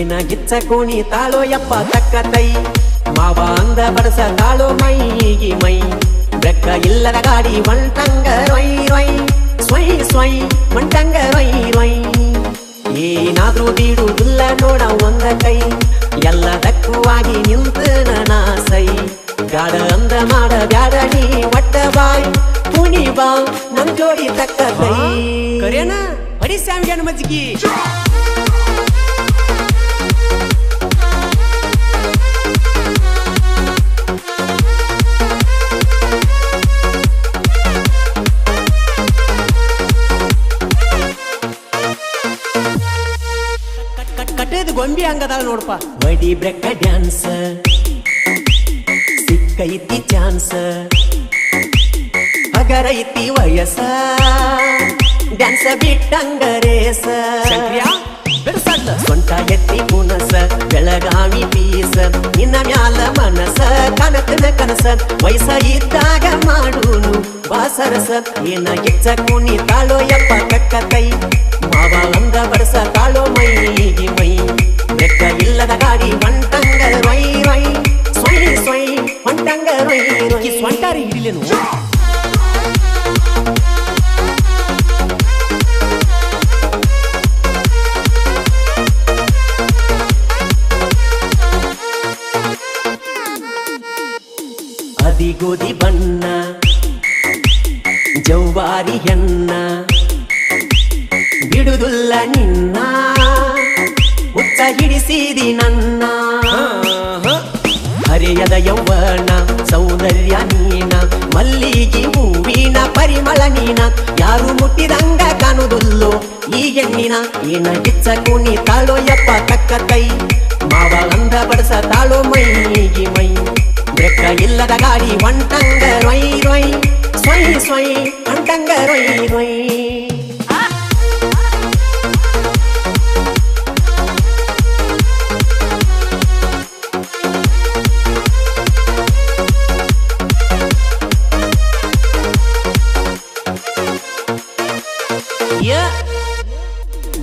ಏನ ಗಿಚ್ಚ ಕೋಣಿ ತಾಳೋ ಯಪ್ಪ ತಕ್ಕ ತೈ ಮಾವ ಅಂದ ಬಡಸ ತಾಳೋ ಮೈಗಿ ಮೈ ಬೆಕ್ಕ ಇಲ್ಲದ ಗಾಡಿ ಒಂಟಂಗ ರೊಯ್ ರೊಯ್ ಸ್ವಯ್ ಸ್ವಯ್ ಒಂಟಂಗ ರೊಯ್ ರೊಯ್ ಏನಾದ್ರೂ ಬೀಡುವುದಿಲ್ಲ ನೋಡ ಒಂದ ಕೈ ಎಲ್ಲದಕ್ಕೂ ಆಗಿ ನಿಂತು ನಾಸೈ ಬ್ಯಾಡ ಅಂದ ಮಾಡ ಬ್ಯಾಡ ನೀ ಒಟ್ಟ ಬಾಯ್ ಪುಣಿ ಬಾ ನಮ್ ಜೋಡಿ ತಕ್ಕ ತೈ ಕರೇನ ಬಡಿ ಸ್ಯಾಮಿಗಣ್ಣ ಮಜ್ಜಿಗಿ ಕಟ್ಟೇದು ಗೊಂಬಿ ಹಂಗದಾಳ ನೋಡಪ್ಪ ಬಡಿ ಬ್ರೆಕ್ಕ ಡ್ಯಾನ್ಸ್ ಸಿಕ್ಕೈತಿ ಚಾನ್ಸ್ ಹಗರೈತಿ ವಯಸ್ಸ ಡ್ಯಾನ್ಸ ಬಿಟ್ಟಂಗ ರೇಸ ಶಂಕ್ರಿಯಾ ಬೆಳಸಲ್ಲ ಸೊಂಟ ಎತ್ತಿ ಪುನಸ ಬೆಳಗಾವಿ ಪೀಸ ನಿನ್ನ ಮ್ಯಾಲ ಮನಸ ಕನಕನ ಕನಸ ವಯಸ್ಸ ಇದ್ದಾಗ ಮಾಡೂನು ಬಾಸರಸ ಏನ ಗಿಚ್ಚ ಕುಣಿ ತಾಳೋ ಯಪ್ಪ ಕಕ್ಕ ಕೈ ಮಾವ ಅಂದ ಬಡಸ ತಾಳೋ ಮೈಗಿ ಮೈ ಬೆಕ್ಕ ಇಲ್ಲದ ಗಾಡಿ ಒಂಟಂಗ ರೊಯ್ ರೊಯ್ ಸ್ವಯ್ ಸ್ವಯ್ ಒಂಟಂಗ ರೊಯ್ ರೊಯ್ ಸ್ವಂಟಾರಿ ಹಿಡಿಲೇನು ಅದಿಗೋದಿ ಬಣ್ಣ ಜೌವಾರಿ ಹೆಣ್ಣ ಬಿಡುದುಲ್ಲ ನಿನ್ನ ಹುಚ್ಚ ಹಿಡಿಸಿದಿ ನನ್ನ ಹರಿಯದ ಯೌವನ ಸೌಂದರ್ಯ ನೀನ ಮಲ್ಲಿಗೆ ಹೂವಿನ ಪರಿಮಳ ನೀನ ಯಾರು ಮುಟ್ಟಿದಂಗ ಕಾಣುವುದಿಲ್ಲೋ ಈ ಹೆಣ್ಣಿನ ಏನ ಗಿಚ್ಚ ಕುಣಿ ತಾಳೋ ಯಪ್ಪ ತಕ್ಕ ಕೈ ಮಾವ ಅಂದ ಬಡಸ ತಾಳೋ ಮೈಗಿ ಮೈ ಬೆಕ್ಕ ಇಲ್ಲದ ಗಾಡಿ ಒಂಟಂಗ ರೊಯ್ ರೊಯ್ ಸ್ವಯ್ ಸ್ವಯ್ ಒಂಟಂಗ ರೊಯ್ ರೊಯ್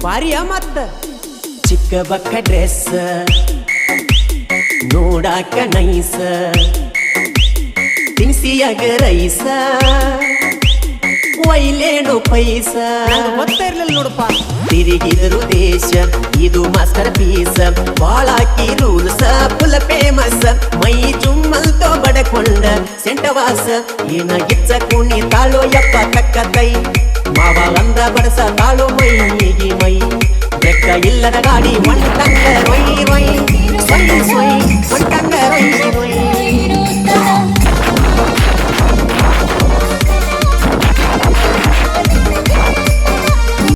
ಬಾರಿಯ ಮತ್ತ ಚಿಕ್ಕ ಬಕ್ಕ ಡ್ರೆಸ್ ನೋಡಾಕ ನೈಸ ತಿನ್ಸಿಯಾಗ ರೈಸ ಒಯ್ಲೇಣು ಪೈಸ ಗೊತ್ತ ಇರ್ಲಿಲ್ಲ ನೋಡಪ್ಪ ತಿರುಗಿದರು ದೇಶ ಇದು ಮಾಸ್ಟರ್ ಪೀಸ ಬಾಳಾಕಿ ರೂಲ್ಸ ಫುಲ್ ಫೇಮಸ್ ಮೈ ಚುಮ್ಮಲ್ತೋ ಬಡಕೊಂಡ ಸೆಂಟವಾಸ ಏನ ಗಿಚ್ಚ ಕುಣಿ ತಾಳೋ ಯಪ್ಪ ತಕ್ಕ ಕೈ ಮಾವ ಅಂದ ಬಡಸ ತಾಳೋ ಮೈಗಿ ಮೈ ಬೆಕ್ಕ ಇಲ್ಲದ ಗಾಡಿ ಒಂಟಂಗ ರೊಯ್ ರೊಯ್